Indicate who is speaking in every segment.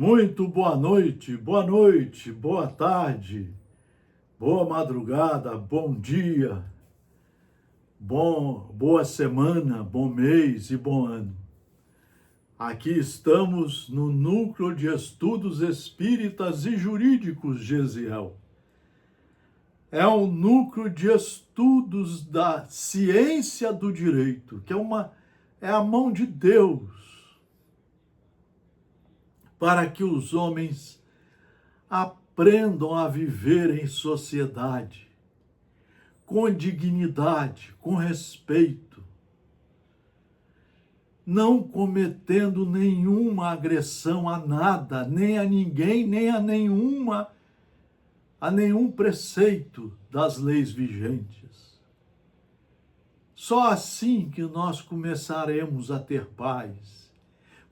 Speaker 1: Muito boa noite, boa tarde, boa madrugada, bom dia, boa semana, bom mês e bom ano. Aqui estamos no Núcleo de Estudos Espíritas e Jurídicos Gesiel. É um núcleo de estudos da ciência do direito, que é a mão de Deus para que os homens aprendam a viver em sociedade, com dignidade, com respeito, não cometendo nenhuma agressão a nada, nem a ninguém, nem a nenhum preceito das leis vigentes. Só assim que nós começaremos a ter paz,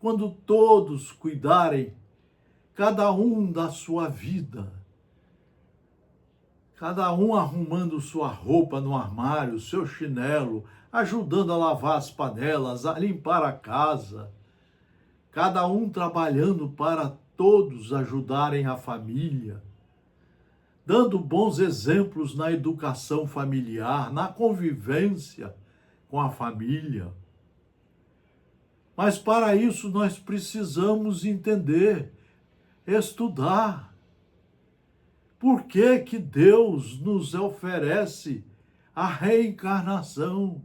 Speaker 1: quando todos cuidarem, cada um da sua vida, cada um arrumando sua roupa no armário, seu chinelo, ajudando a lavar as panelas, a limpar a casa, cada um trabalhando para todos ajudarem a família, dando bons exemplos na educação familiar, na convivência com a família. Mas para isso nós precisamos entender, estudar. Por que que Deus nos oferece a reencarnação?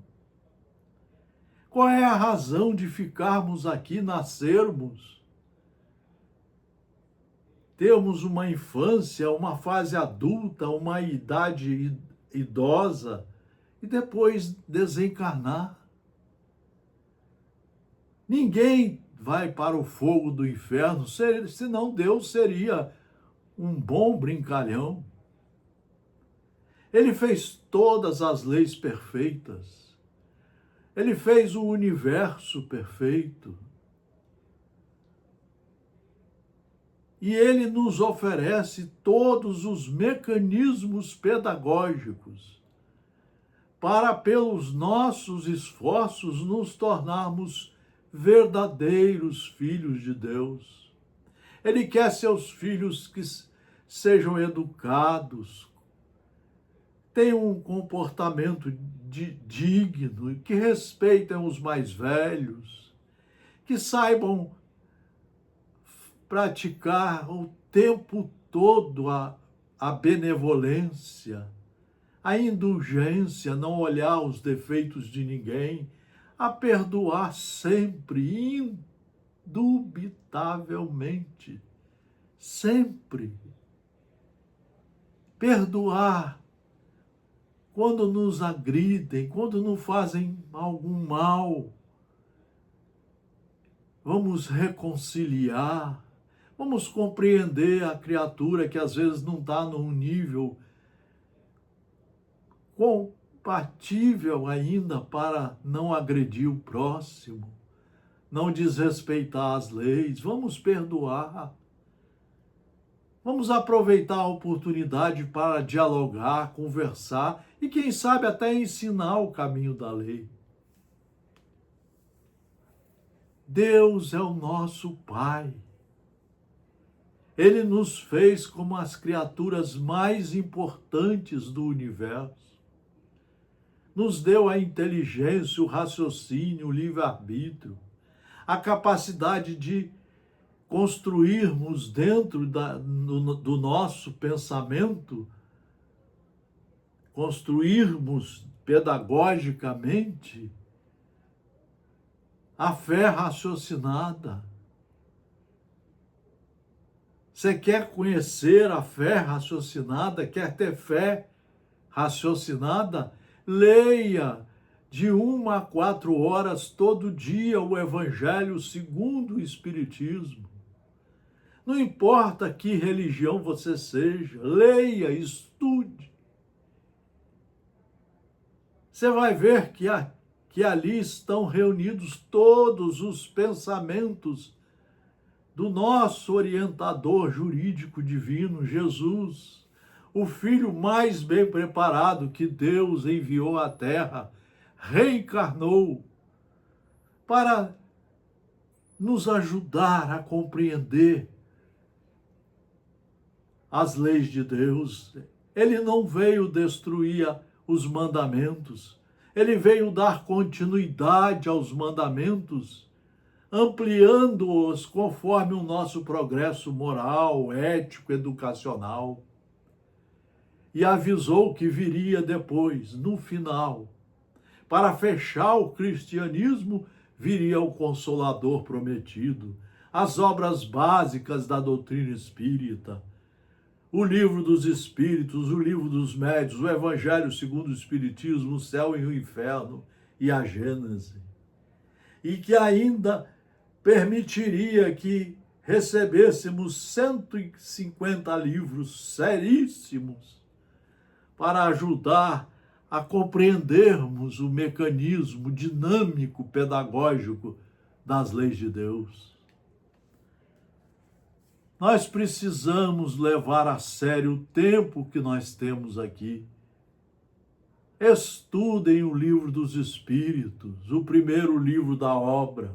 Speaker 1: Qual é a razão de ficarmos aqui, nascermos, termos uma infância, uma fase adulta, uma idade idosa e depois desencarnar? Ninguém vai para o fogo do inferno, senão Deus seria um bom brincalhão. Ele fez todas as leis perfeitas. Ele fez o universo perfeito. E ele nos oferece todos os mecanismos pedagógicos para, pelos nossos esforços, nos tornarmos verdadeiros filhos de Deus. Ele quer seus filhos que sejam educados, tenham um comportamento digno, que respeitem os mais velhos, que saibam praticar o tempo todo a benevolência, a indulgência, não olhar os defeitos de ninguém, a perdoar sempre, indubitavelmente, sempre. Perdoar quando nos agridem, quando nos fazem algum mal. Vamos reconciliar, vamos compreender a criatura que às vezes não está num nível compatível ainda para não agredir o próximo, não desrespeitar as leis. Vamos perdoar. Vamos aproveitar a oportunidade para dialogar, conversar e, quem sabe, até ensinar o caminho da lei. Deus é o nosso Pai. Ele nos fez como as criaturas mais importantes do universo. Nos deu a inteligência, o raciocínio, o livre-arbítrio, a capacidade de construirmos dentro do nosso pensamento, construirmos pedagogicamente a fé raciocinada. Você quer conhecer a fé raciocinada? Quer ter fé raciocinada? Leia de 1 a 4 horas todo dia o Evangelho segundo o Espiritismo. Não importa que religião você seja, leia, estude. Você vai ver que ali estão reunidos todos os pensamentos do nosso orientador jurídico divino, Jesus, o Filho mais bem preparado que Deus enviou à Terra, reencarnou para nos ajudar a compreender as leis de Deus. Ele não veio destruir os mandamentos. Ele veio dar continuidade aos mandamentos, ampliando-os conforme o nosso progresso moral, ético, educacional. E avisou que viria depois, no final. Para fechar o cristianismo, viria o Consolador prometido, as obras básicas da doutrina espírita, o livro dos Espíritos, o livro dos Médiuns, o Evangelho segundo o Espiritismo, o céu e o inferno e a Gênese. E que ainda permitiria que recebêssemos 150 livros seríssimos para ajudar a compreendermos o mecanismo dinâmico pedagógico das leis de Deus. Nós precisamos levar a sério o tempo que nós temos aqui. Estudem o livro dos Espíritos, o primeiro livro da obra.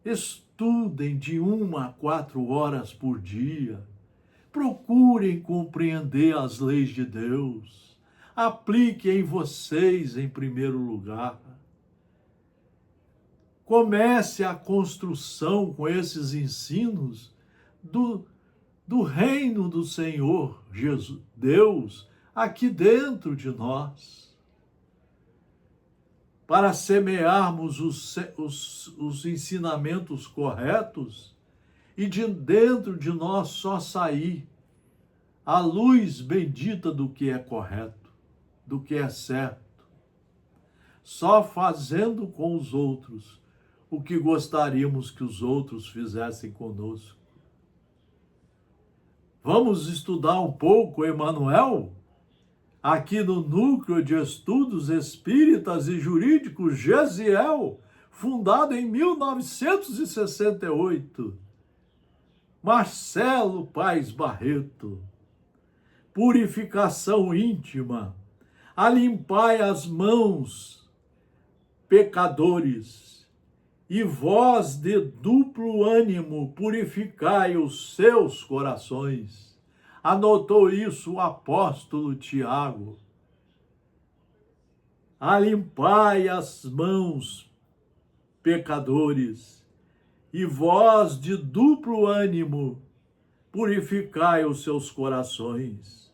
Speaker 1: Estudem de 1 a 4 horas por dia. Procurem compreender as leis de Deus. Apliquem em vocês em primeiro lugar. Comece a construção com esses ensinos do reino do Senhor Jesus, Deus, aqui dentro de nós, para semearmos os ensinamentos corretos e de dentro de nós só sair a luz bendita do que é correto, do que é certo, só fazendo com os outros o que gostaríamos que os outros fizessem conosco. Vamos estudar um pouco Emmanuel, aqui no Núcleo de Estudos Espíritas e Jurídicos Gesiel, fundado em 1968. Marcelo Paes Barreto. Purificação íntima. Alimpai as mãos, pecadores, e vós de duplo ânimo purificai os seus corações. Anotou isso o apóstolo Tiago. Alimpai as mãos, pecadores, e vós de duplo ânimo purificai os seus corações.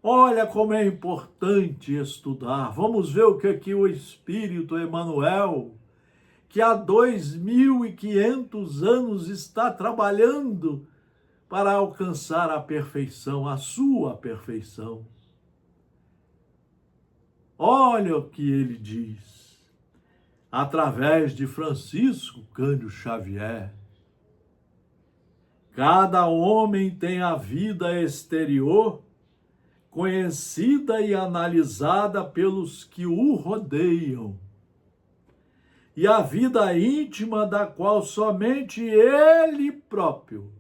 Speaker 1: Olha como é importante estudar. Vamos ver o que aqui o Espírito Emmanuel, que há 2.500 anos está trabalhando para alcançar a perfeição, a sua perfeição. Olha o que ele diz, através de Francisco Cândido Xavier. Cada homem tem a vida exterior conhecida e analisada pelos que o rodeiam, e a vida íntima da qual somente ele próprio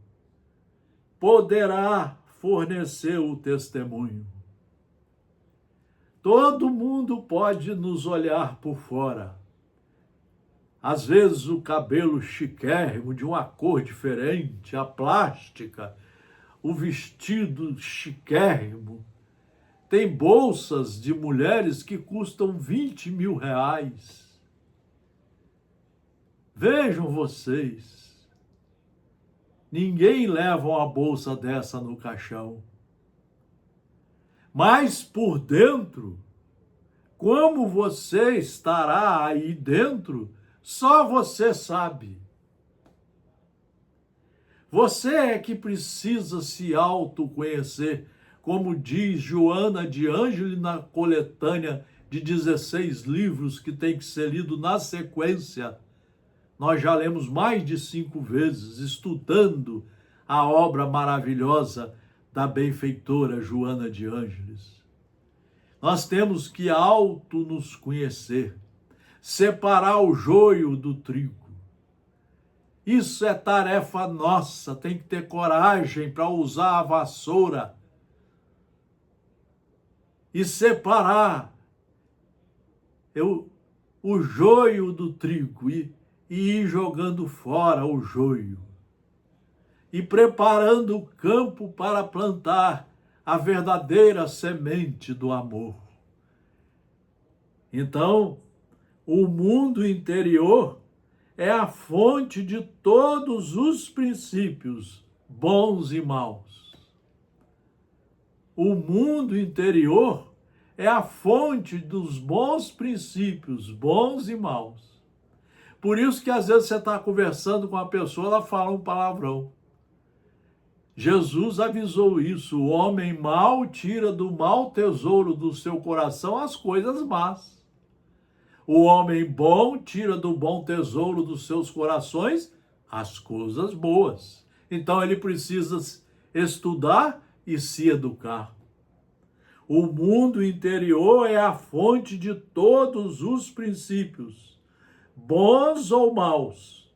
Speaker 1: poderá fornecer o testemunho. Todo mundo pode nos olhar por fora. Às vezes o cabelo chiquérrimo, de uma cor diferente, a plástica, o vestido chiquérrimo. Tem bolsas de mulheres que custam 20 mil reais. Vejam vocês, ninguém leva uma bolsa dessa no caixão. Mas por dentro, como você estará aí dentro, só você sabe. Você é que precisa se autoconhecer, como diz Joana de Ângeli na coletânea de 16 livros que tem que ser lido na sequência. Nós já lemos mais de 5 vezes, estudando a obra maravilhosa da benfeitora Joana de Ângeles. Nós temos que nos conhecer, separar o joio do trigo. Isso é tarefa nossa, tem que ter coragem para usar a vassoura e separar o joio do trigo e ir jogando fora o joio. e preparando o campo para plantar a verdadeira semente do amor. Então, o mundo interior é a fonte de todos os princípios, bons e maus. O mundo interior é a fonte dos bons princípios, bons e maus. Por isso que às vezes você está conversando com uma pessoa, ela fala um palavrão. Jesus avisou isso: o homem mau tira do mau tesouro do seu coração as coisas más. O homem bom tira do bom tesouro dos seus corações as coisas boas. Então ele precisa estudar e se educar. O mundo interior é a fonte de todos os princípios, bons ou maus.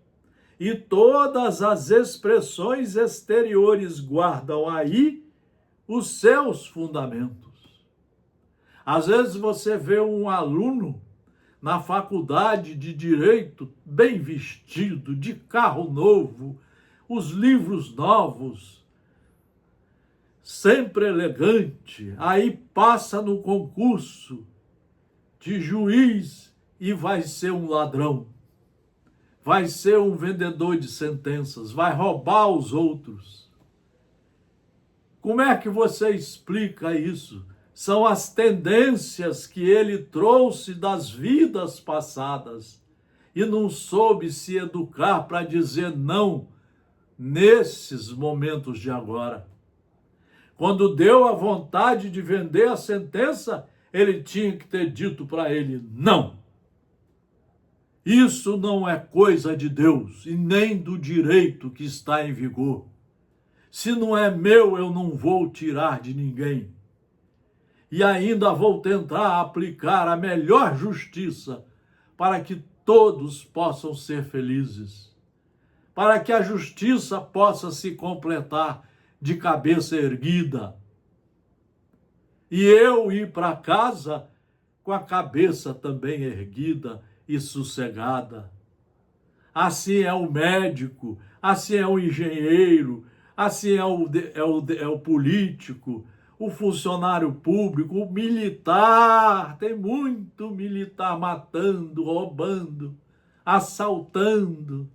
Speaker 1: E todas as expressões exteriores guardam aí os seus fundamentos. Às vezes você vê um aluno na faculdade de Direito, bem vestido, de carro novo, os livros novos, sempre elegante, aí passa no concurso de juiz e vai ser um ladrão, vai ser um vendedor de sentenças, vai roubar os outros. Como é que você explica isso? São as tendências que ele trouxe das vidas passadas e não soube se educar para dizer não nesses momentos de agora. Quando deu a vontade de vender a sentença, ele tinha que ter dito para ele não. Isso não é coisa de Deus e nem do direito que está em vigor. Se não é meu, eu não vou tirar de ninguém. E ainda vou tentar aplicar a melhor justiça para que todos possam ser felizes, para que a justiça possa se completar de cabeça erguida e eu ir para casa com a cabeça também erguida e sossegada. Assim é o médico, assim é o engenheiro, assim é o político, o funcionário público, o militar. Tem muito militar matando, roubando, assaltando,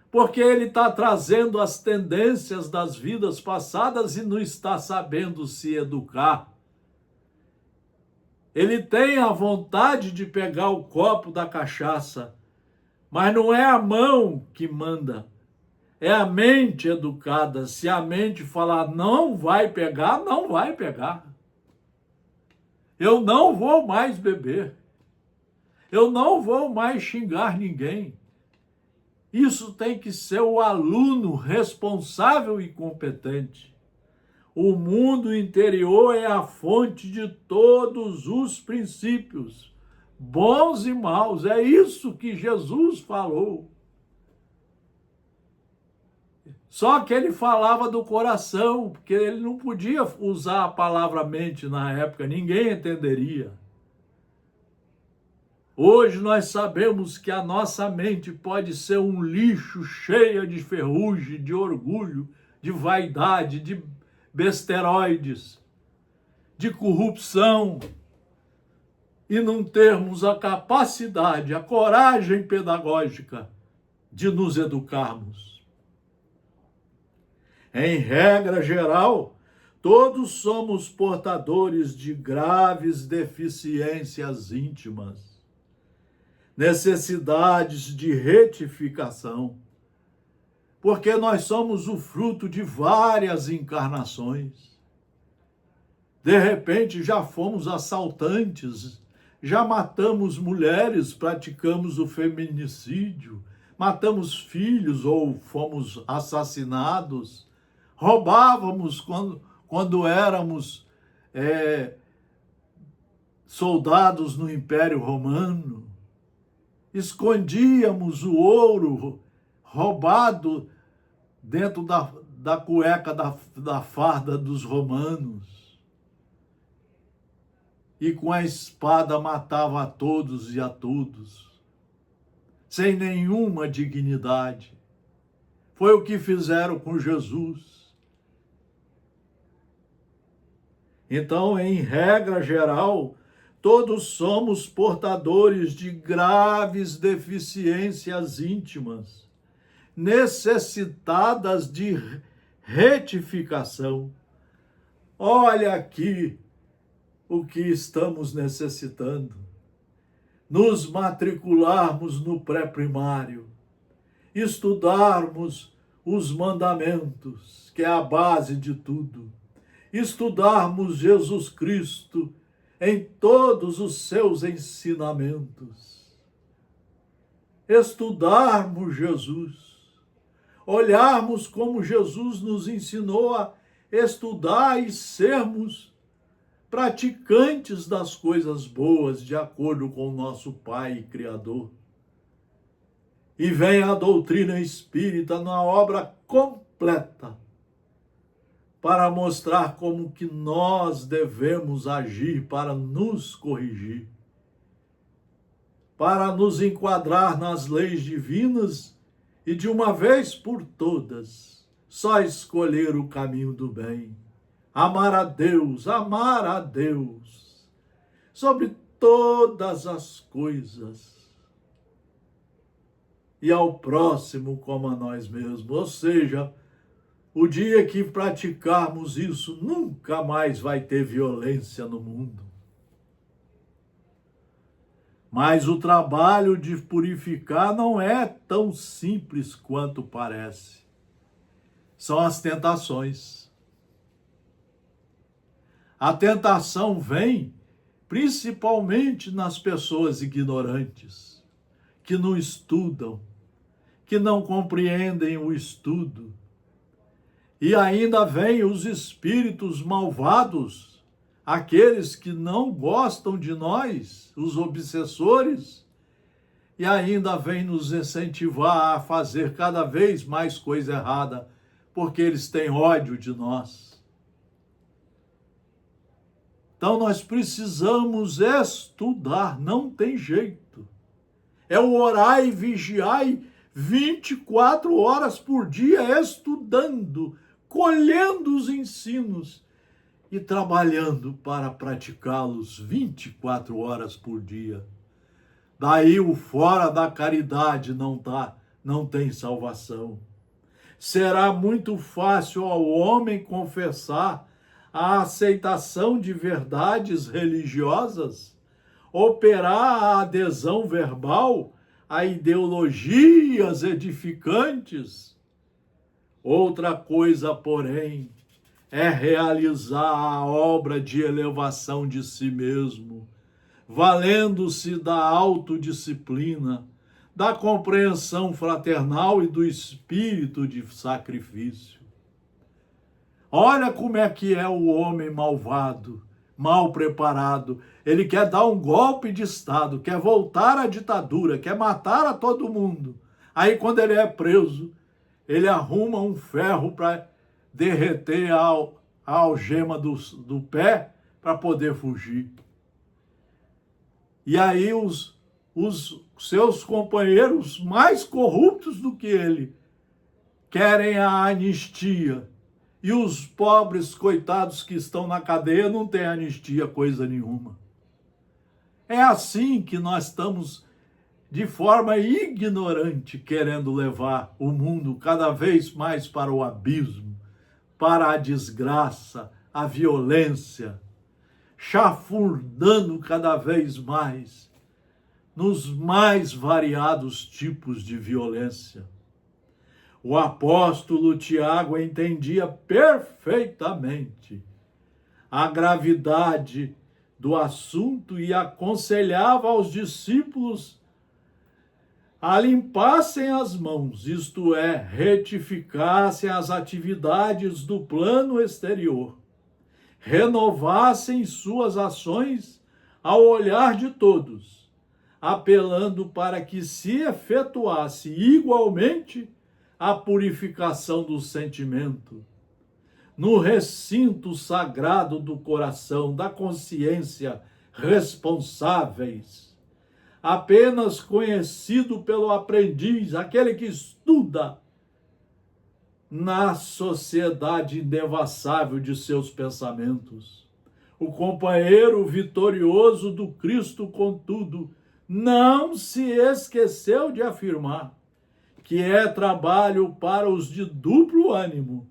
Speaker 1: porque ele está trazendo as tendências das vidas passadas e não está sabendo se educar. Ele tem a vontade de pegar o copo da cachaça, mas não é a mão que manda, é a mente educada. Se a mente falar não vai pegar, não vai pegar. Eu não vou mais beber. Eu não vou mais xingar ninguém. Isso tem que ser o aluno responsável e competente. O mundo interior é a fonte de todos os princípios, bons e maus. É isso que Jesus falou. Só que ele falava do coração, porque ele não podia usar a palavra mente na época, ninguém entenderia. Hoje nós sabemos que a nossa mente pode ser um lixo cheio de ferrugem, de orgulho, de vaidade, de besteroides, de corrupção, e não termos a capacidade, a coragem pedagógica de nos educarmos. Em regra geral, todos somos portadores de graves deficiências íntimas, necessidades de retificação, porque nós somos o fruto de várias encarnações. De repente já fomos assaltantes, já matamos mulheres, praticamos o feminicídio, matamos filhos ou fomos assassinados, roubávamos quando éramos soldados no Império Romano, escondíamos o ouro roubado dentro da cueca da farda dos romanos, e com a espada matava a todos e a todos, sem nenhuma dignidade. Foi o que fizeram com Jesus. Então, em regra geral, todos somos portadores de graves deficiências íntimas, necessitadas de retificação. Olha aqui o que estamos necessitando: nos matricularmos no pré-primário, estudarmos os mandamentos, que é a base de tudo, estudarmos Jesus Cristo em todos os seus ensinamentos, estudarmos Jesus, olharmos como Jesus nos ensinou a estudar e sermos praticantes das coisas boas, de acordo com o nosso Pai e Criador. E vem a doutrina espírita na obra completa para mostrar como que nós devemos agir para nos corrigir, para nos enquadrar nas leis divinas e, de uma vez por todas, só escolher o caminho do bem. Amar a Deus sobre todas as coisas, e ao próximo como a nós mesmos. Ou seja, o dia que praticarmos isso, nunca mais vai ter violência no mundo. Mas o trabalho de purificar não é tão simples quanto parece. São as tentações. A tentação vem principalmente nas pessoas ignorantes, que não estudam, que não compreendem o estudo. E ainda vem os espíritos malvados, aqueles que não gostam de nós, os obsessores, e ainda vem nos incentivar a fazer cada vez mais coisa errada, porque eles têm ódio de nós. Então nós precisamos estudar, não tem jeito. É o orar e vigiar 24 horas por dia estudando, colhendo os ensinos e trabalhando para praticá-los 24 horas por dia. Daí o fora da caridade não tem salvação. Será muito fácil ao homem confessar a aceitação de verdades religiosas, operar a adesão verbal a ideologias edificantes. Outra coisa, porém, é realizar a obra de elevação de si mesmo, valendo-se da autodisciplina, da compreensão fraternal e do espírito de sacrifício. Olha como é que é o homem malvado, mal preparado. Ele quer dar um golpe de Estado, quer voltar à ditadura, quer matar a todo mundo. Aí, quando ele é preso, ele arruma um ferro para derreter a algema do pé para poder fugir. E aí os seus companheiros mais corruptos do que ele querem a anistia. E os pobres coitados que estão na cadeia não têm anistia coisa nenhuma. É assim que nós estamos, de forma ignorante, querendo levar o mundo cada vez mais para o abismo, para a desgraça, a violência, chafurdando cada vez mais nos mais variados tipos de violência. O apóstolo Tiago entendia perfeitamente a gravidade do assunto e aconselhava aos discípulos a limpassem as mãos, isto é, retificassem as atividades do plano exterior, renovassem suas ações ao olhar de todos, apelando para que se efetuasse igualmente a purificação do sentimento, no recinto sagrado do coração, da consciência, responsáveis, apenas conhecido pelo aprendiz, aquele que estuda, na sociedade indevassável de seus pensamentos. O companheiro vitorioso do Cristo, contudo, não se esqueceu de afirmar que é trabalho para os de duplo ânimo,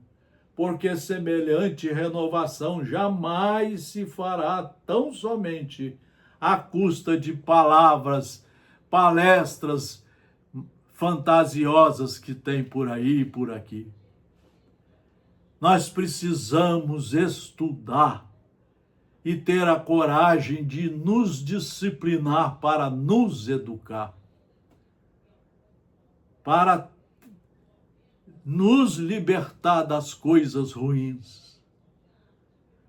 Speaker 1: porque semelhante renovação jamais se fará tão somente à custa de palavras, palestras fantasiosas que tem por aí e por aqui. Nós precisamos estudar e ter a coragem de nos disciplinar para nos educar, para nos libertar das coisas ruins.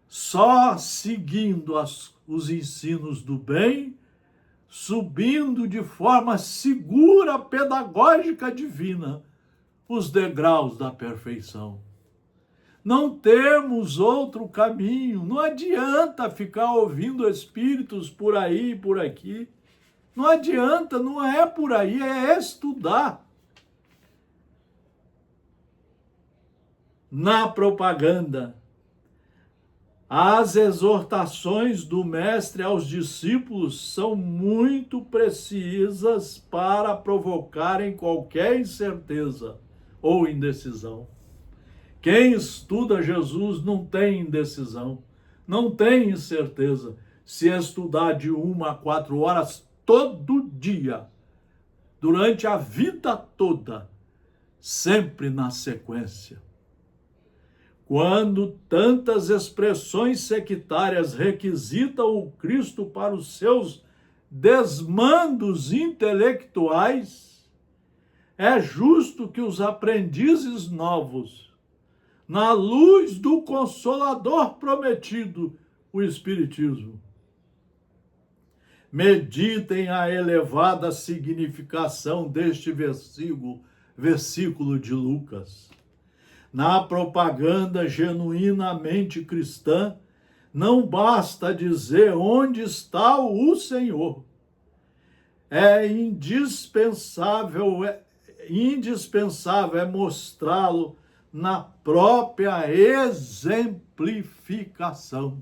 Speaker 1: Só seguindo os ensinos do bem, subindo de forma segura, pedagógica, divina, os degraus da perfeição. Não temos outro caminho. Não adianta ficar ouvindo espíritos por aí e por aqui. Não adianta, não é por aí, é estudar. Na propaganda, as exortações do mestre aos discípulos são muito precisas para provocarem qualquer incerteza ou indecisão. Quem estuda Jesus não tem indecisão, não tem incerteza. Se estudar de 1 a 4 horas todo dia, durante a vida toda, sempre na sequência. Quando tantas expressões sectárias requisitam o Cristo para os seus desmandos intelectuais, é justo que os aprendizes novos, na luz do Consolador prometido, o Espiritismo, meditem a elevada significação deste versículo de Lucas. Na propaganda genuinamente cristã, não basta dizer onde está o Senhor. É indispensável mostrá-lo na própria exemplificação.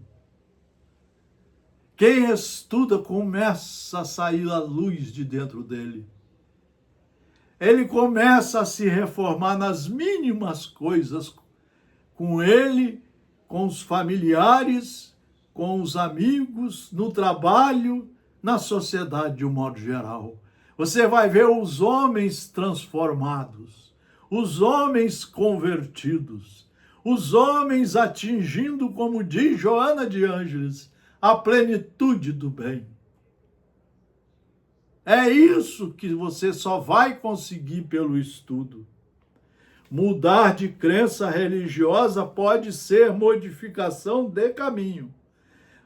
Speaker 1: Quem estuda começa a sair a luz de dentro dele. Ele começa a se reformar nas mínimas coisas, com ele, com os familiares, com os amigos, no trabalho, na sociedade de um modo geral. Você vai ver os homens transformados, os homens convertidos, os homens atingindo, como diz Joana de Ângeles, a plenitude do bem. É isso que você só vai conseguir pelo estudo. Mudar de crença religiosa pode ser modificação de caminho,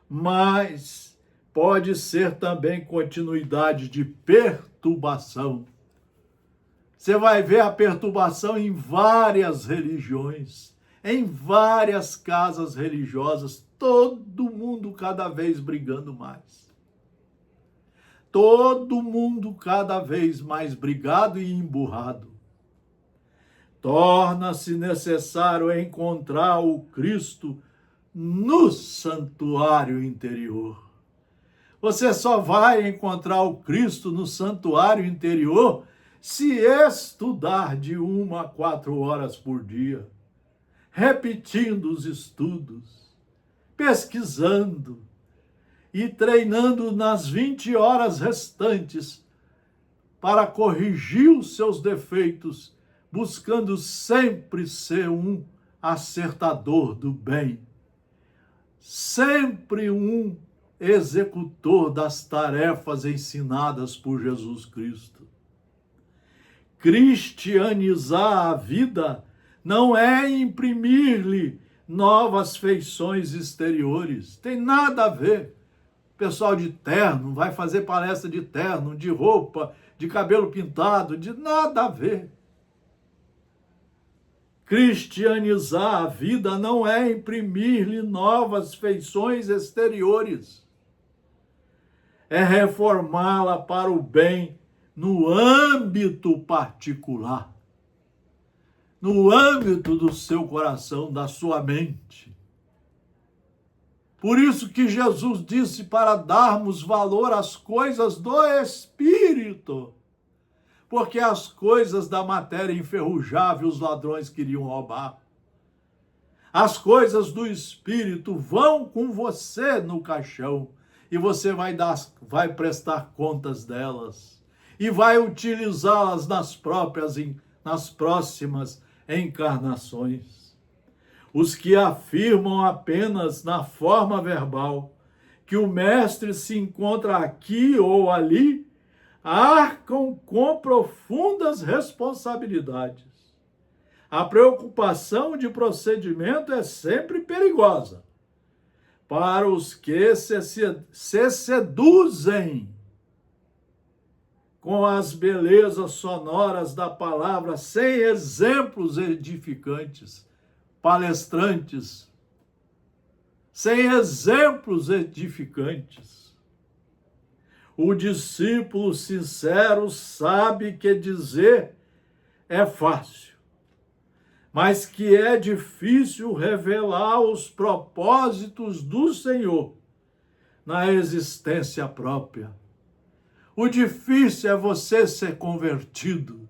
Speaker 1: mas pode ser também continuidade de perturbação. Você vai ver a perturbação em várias religiões, em várias casas religiosas, todo mundo cada vez brigando mais. Todo mundo cada vez mais brigado e emburrado. Torna-se necessário encontrar o Cristo no santuário interior. Você só vai encontrar o Cristo no santuário interior se estudar de 1 a 4 horas por dia, repetindo os estudos, pesquisando e treinando nas 20 horas restantes para corrigir os seus defeitos, buscando sempre ser um acertador do bem, sempre um executor das tarefas ensinadas por Jesus Cristo. Cristianizar a vida não é imprimir-lhe novas feições exteriores, tem nada a ver. Pessoal de terno, vai fazer palestra de terno, de roupa, de cabelo pintado, de nada a ver. Cristianizar a vida não é imprimir-lhe novas feições exteriores. É reformá-la para o bem no âmbito particular. no âmbito do seu coração, da sua mente. Por isso que Jesus disse para darmos valor às coisas do Espírito, porque as coisas da matéria enferrujável os ladrões queriam roubar. As coisas do Espírito vão com você no caixão e você vai prestar contas delas e vai utilizá-las nas próximas encarnações. Os que afirmam apenas na forma verbal que o mestre se encontra aqui ou ali, arcam com profundas responsabilidades. A preocupação de procedimento é sempre perigosa para os que se seduzem com as belezas sonoras da palavra, sem exemplos edificantes, palestrantes, sem exemplos edificantes. O discípulo sincero sabe que dizer é fácil, mas que é difícil revelar os propósitos do Senhor na existência própria. O difícil é você ser convertido,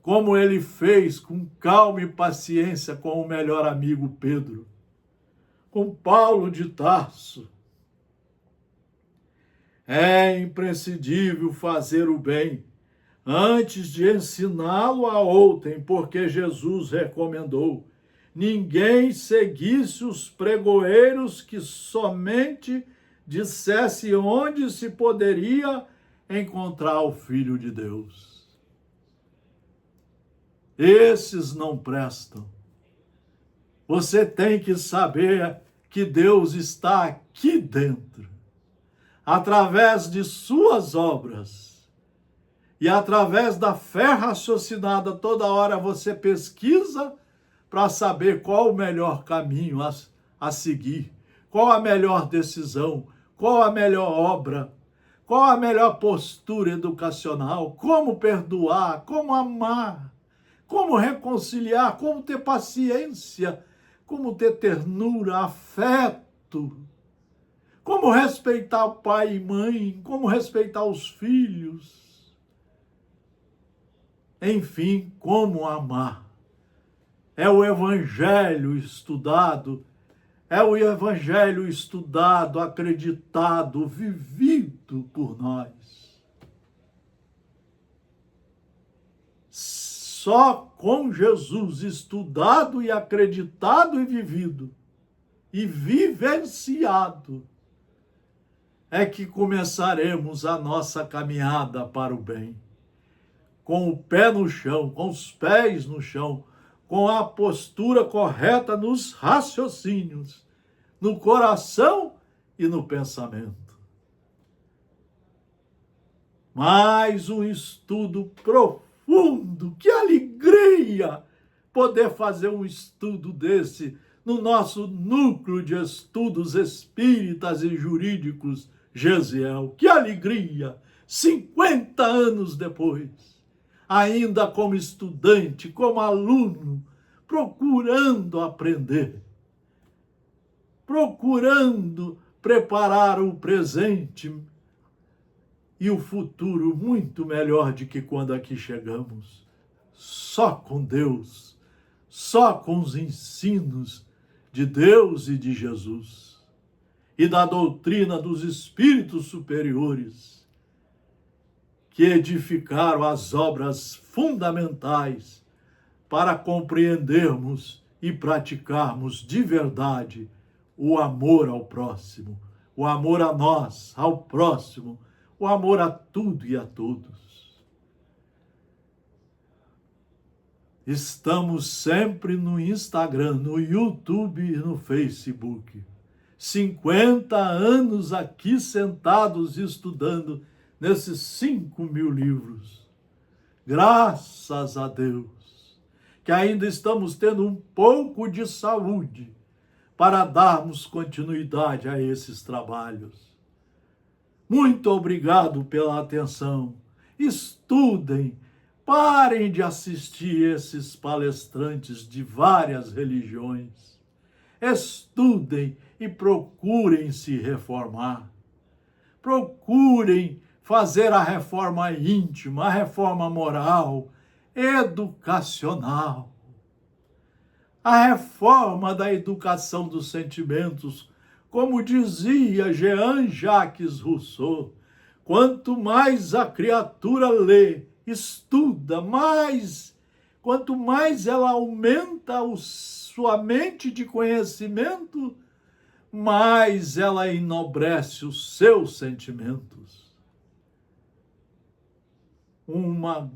Speaker 1: como ele fez com calma e paciência com o melhor amigo Pedro, com Paulo de Tarso. É imprescindível fazer o bem antes de ensiná-lo a outrem, porque Jesus recomendou: ninguém seguisse os pregoeiros que somente dissesse onde se poderia encontrar o Filho de Deus. Esses não prestam. Você tem que saber que Deus está aqui dentro, através de suas obras. E através da fé raciocinada, toda hora você pesquisa para saber qual o melhor caminho a seguir, qual a melhor decisão, qual a melhor obra, qual a melhor postura educacional, como perdoar, como amar, como reconciliar, como ter paciência, como ter ternura, afeto, como respeitar o pai e mãe, como respeitar os filhos. Enfim, como amar. É o Evangelho estudado, acreditado, vivido por nós. Só com Jesus estudado e acreditado e vivido e vivenciado é que começaremos a nossa caminhada para o bem. Com o pé no chão, com os pés no chão, com a postura correta nos raciocínios, no coração e no pensamento. Mais um estudo profundo. Que alegria poder fazer um estudo desse no nosso núcleo de estudos espíritas e jurídicos Gesiel. Que alegria! 50 anos depois, ainda como estudante, como aluno, procurando aprender, procurando preparar o presente e o futuro muito melhor do que quando aqui chegamos. Só com Deus, só com os ensinos de Deus e de Jesus e da doutrina dos espíritos superiores, que edificaram as obras fundamentais para compreendermos e praticarmos de verdade o amor ao próximo, o amor a nós, ao próximo, o amor a tudo e a todos. Estamos sempre no Instagram, no YouTube e no Facebook. 50 anos aqui sentados estudando nesses 5.000 livros. Graças a Deus, que ainda estamos tendo um pouco de saúde para darmos continuidade a esses trabalhos. Muito obrigado pela atenção. Estudem Parem de assistir esses palestrantes de várias religiões. Estudem e procurem se reformar. Procurem fazer a reforma íntima, a reforma moral, educacional. A reforma da educação dos sentimentos, como dizia Jean-Jacques Rousseau, quanto mais a criatura lê, estuda, quanto mais ela aumenta sua mente de conhecimento, mais ela enobrece os seus sentimentos. Um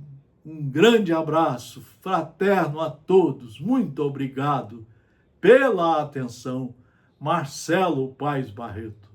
Speaker 1: grande abraço fraterno a todos. Muito obrigado pela atenção. Marcelo Paes Barreto.